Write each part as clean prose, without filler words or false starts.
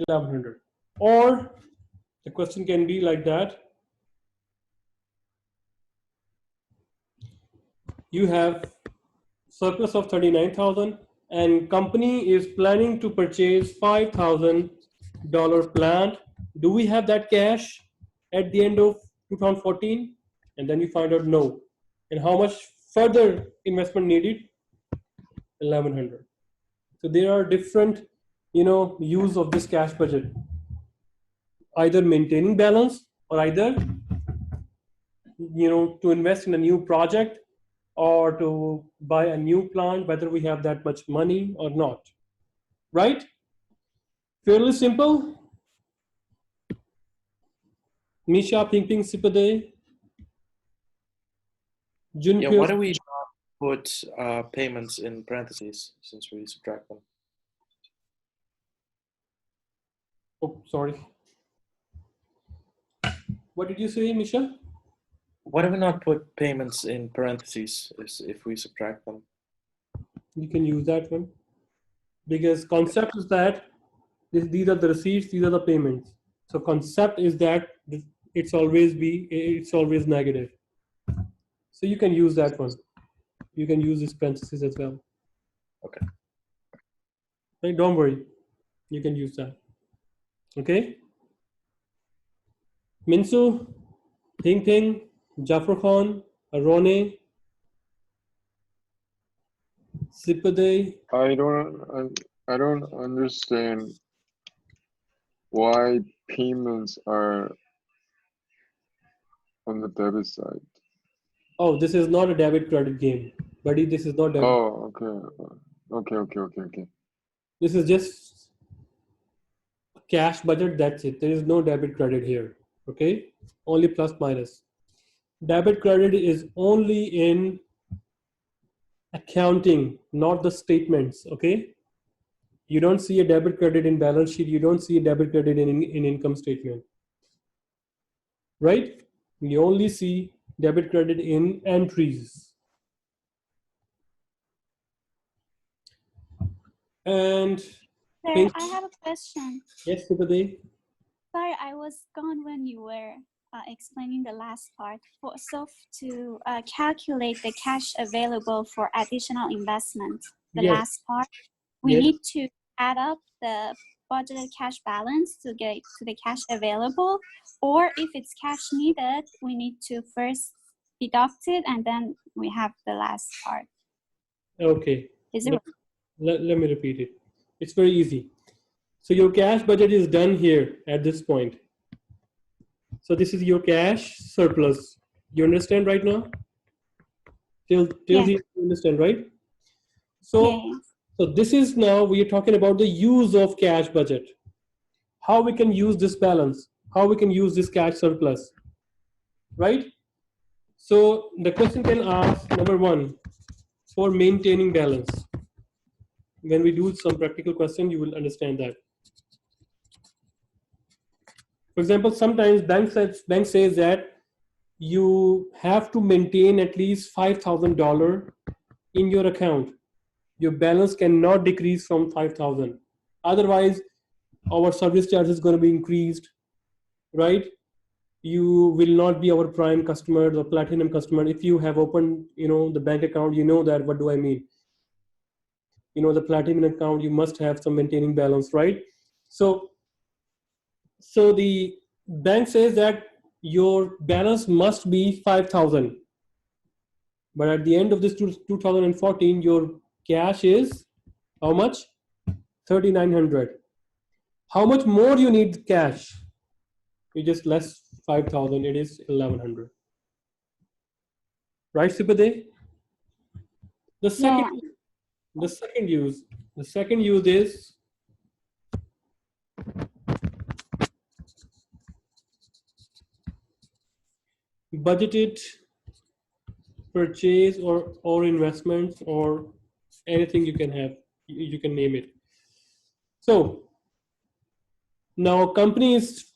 1100. Or the question can be like that. You have surplus of 39,000 and company is planning to purchase $5,000 plant. Do we have that cash at the end of 2014? And then you find out no. And how much further investment needed? 1100. So there are different, use of this cash budget. Either maintaining balance or either, to invest in a new project or to buy a new plant, whether we have that much money or not. Right? Fairly simple. Misha, Ping Ping, Sipade. Yeah, why do we not put payments in parentheses since we subtract them? Oh, sorry. What did you say, Misha? Why do we not put payments in parentheses if we subtract them? You can use that one. Because concept is that these are the receipts, these are the payments. So concept is that it's always negative. So you can use that one. You can use this parentheses as well. Okay. Right, don't worry. You can use that. Okay. Minsu, Ping Ping, Jafar Khan, Arone, Sipade. I don't understand why payments are on the debit side. Oh, this is not a debit credit game, buddy. This is not debit. Oh, okay. This is just cash budget. That's it. There is no debit credit here. Okay, only plus minus. Debit credit is only in accounting, not the statements. Okay, you don't see a debit credit in balance sheet. You don't see a debit credit in income statement. Right? You only see debit credit in entries. And Sir, I have a question. yes, Sipade. Sorry, I was gone when you were explaining the last part. So to calculate the cash available for additional investment, the Yes. last part, we Yes. need to add up the budgeted cash balance to get to the cash available, or if it's cash needed, we need to first deduct it and then we have the last part. Okay. Is it? Let me repeat it. It's very easy. So your cash budget is done here at this point. So this is your cash surplus. You understand right now? Till Yeah. here you understand, right? So, Yeah. so this is now we are talking about the use of cash budget. How we can use this balance? How we can use this cash surplus? Right? So the question can ask, number one, for maintaining balance. When we do some practical question, you will understand that. For example, sometimes bank says that you have to maintain at least $5,000 in your account. Your balance cannot decrease from 5,000. Otherwise, our service charge is going to be increased, right? You will not be our prime customer, the platinum customer. If you have opened, the bank account, you know that. What do I mean? The platinum account, you must have some maintaining balance, right? So the bank says that your balance must be 5,000. But at the end of this 2014, your cash is how much? 3,900. How much more you need cash? You just less 5,000. It is 1,100. Right, Sipade? The second use is budgeted purchase or investments or anything you can have. You can name it. So now company is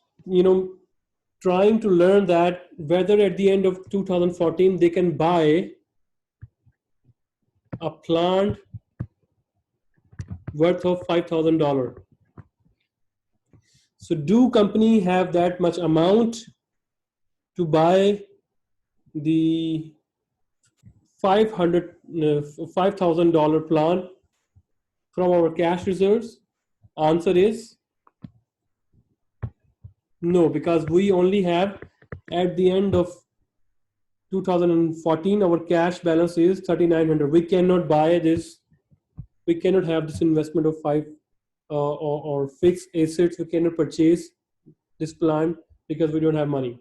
trying to learn that whether at the end of 2014 they can buy a plant worth of $5,000. So do company have that much amount to buy the $5,000 plant from our cash reserves? Answer is no, because we only have at the end of 2014 our cash balance is 3,900. We cannot buy this. We cannot have this investment of or fixed assets. We cannot purchase this plant because we don't have money.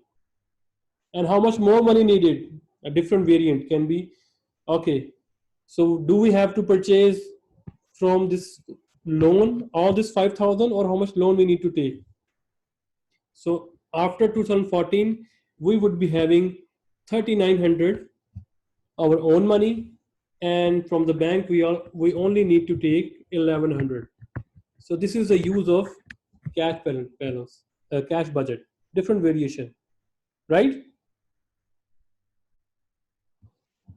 And how much more money needed? A different variant can be, okay, so do we have to purchase from this loan all this 5,000, or how much loan we need to take? So after 2014, we would be having 3,900 our own money, and from the bank we only need to take 1,100. So this is the use of balance, cash budget, different variation, right?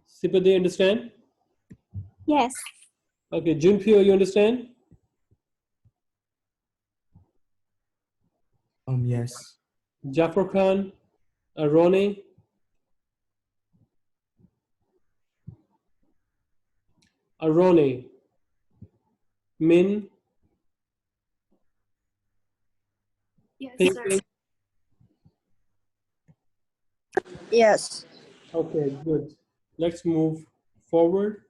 Sipade, understand? Yes. Okay, Junpyo, you understand? Yes. Jafar Khan, Arone, Min, Yes, Ping sir. Ping. Yes. Okay, good. Let's move forward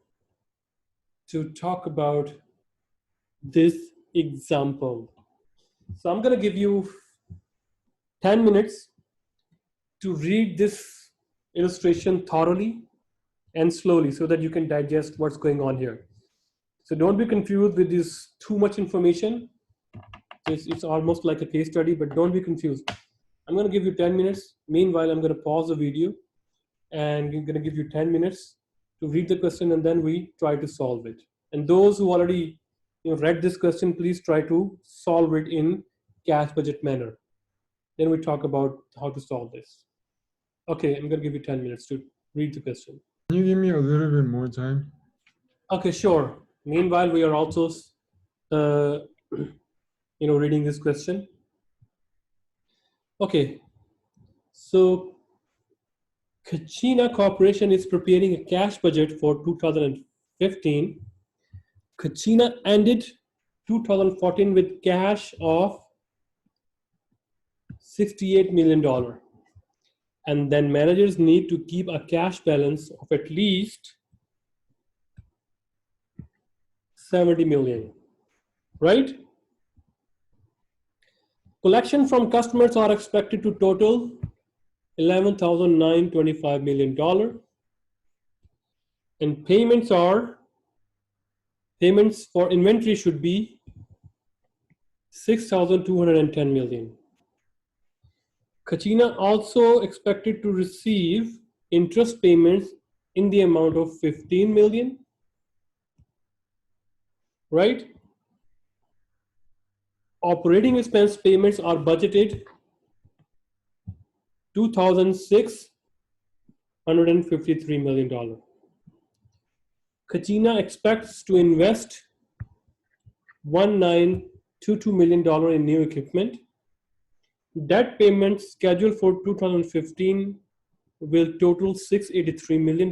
to talk about this example. So I'm going to give you 10 minutes to read this illustration thoroughly and slowly so that you can digest what's going on here. So don't be confused with this too much information. It's almost like a case study, but don't be confused. I'm going to give you 10 minutes. Meanwhile, I'm going to pause the video and I'm going to give you 10 minutes to read the question, and then we try to solve it. And those who already read this question, please try to solve it in cash budget manner. Then we talk about how to solve this. Okay, I'm going to give you 10 minutes to read the question. Can you give me a little bit more time? Okay, sure. Meanwhile, we are also reading this question. Okay, so Kachina Corporation is preparing a cash budget for 2015. Kachina ended 2014 with cash of $68 million. And then managers need to keep a cash balance of at least 70 million, right? Collection from customers are expected to total $11,925 million. And payments for inventory should be 6,210 million. Kachina also expected to receive interest payments in the amount of 15 million, right? Operating expense payments are budgeted $2,653 million. Kachina expects to invest $1,922 million in new equipment. Debt payments scheduled for 2015 will total $683 million.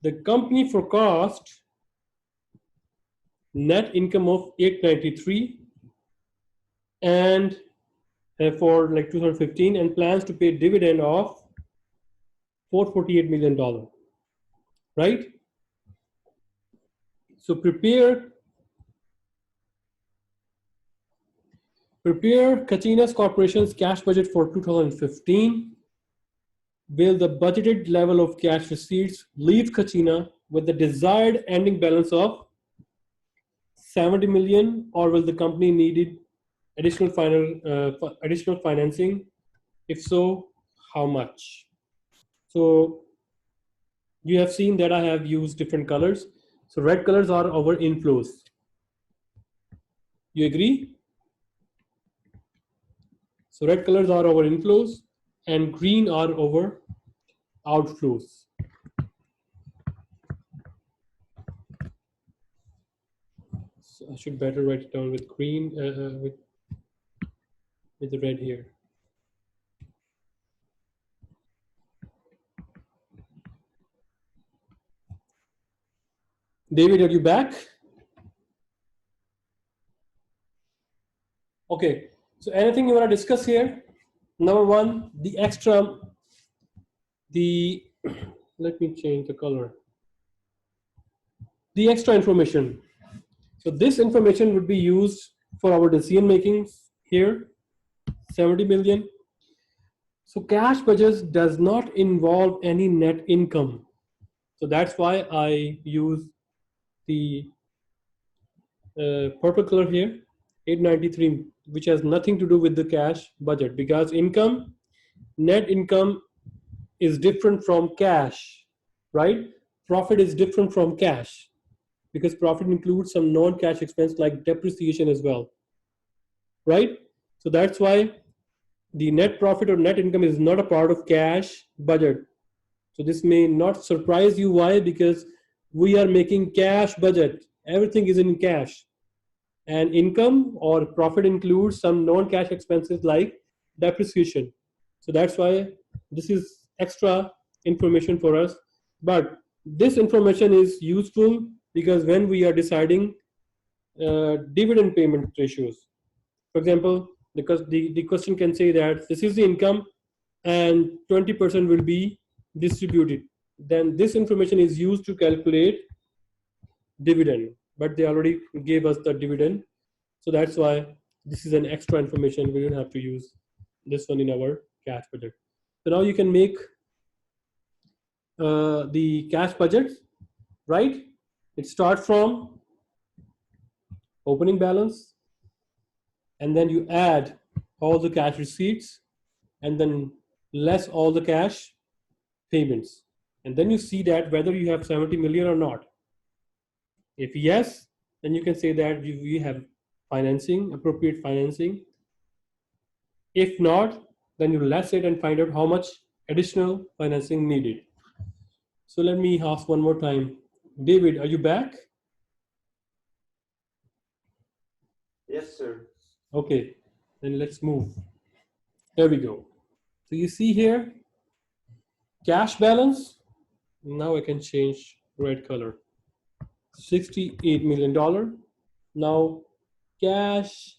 The company forecast net income of 893 and for 2015, and plans to pay dividend of $448 million, right? So prepare Kachina's corporation's cash budget for 2015. Will the budgeted level of cash receipts leave Kachina with the desired ending balance of 70 million, or will the company need additional financing? If so, how much? So you have seen that I have used different colors. So red colors are our inflows. You agree? So red colors are our inflows and green are our outflows. So I should better write it down with green, with with the red here. David, are you back? Okay, so anything you want to discuss here? Number one, the extra, let me change the color. The extra information. So this information would be used for our decision making here, 70 million. So cash budget does not involve any net income. So that's why I use the purple color here, 893, which has nothing to do with the cash budget, because net income is different from cash, right? Profit is different from cash, because profit includes some non-cash expense like depreciation as well, right? So that's why the net profit or net income is not a part of cash budget. So this may not surprise you. Why? Because we are making cash budget. Everything is in cash. And income or profit includes some non-cash expenses like depreciation. So that's why this is extra information for us. But this information is useful because when we are deciding dividend payment ratios, for example, because the question can say that this is the income and 20% will be distributed, then this information is used to calculate dividend, but they already gave us the dividend. So that's why this is an extra information. We don't have to use this one in our cash budget. So now you can make the cash budget, right? It starts from opening balance, and then you add all the cash receipts, and then less all the cash payments. And then you see that whether you have 70 million or not. If yes, then you can say that we have financing, appropriate financing. If not, then you less it and find out how much additional financing needed. So let me ask one more time. David, are you back? Yes, sir. Okay, then let's move. There we go. So you see here, cash balance. Now I can change red color. $68 million. Now cash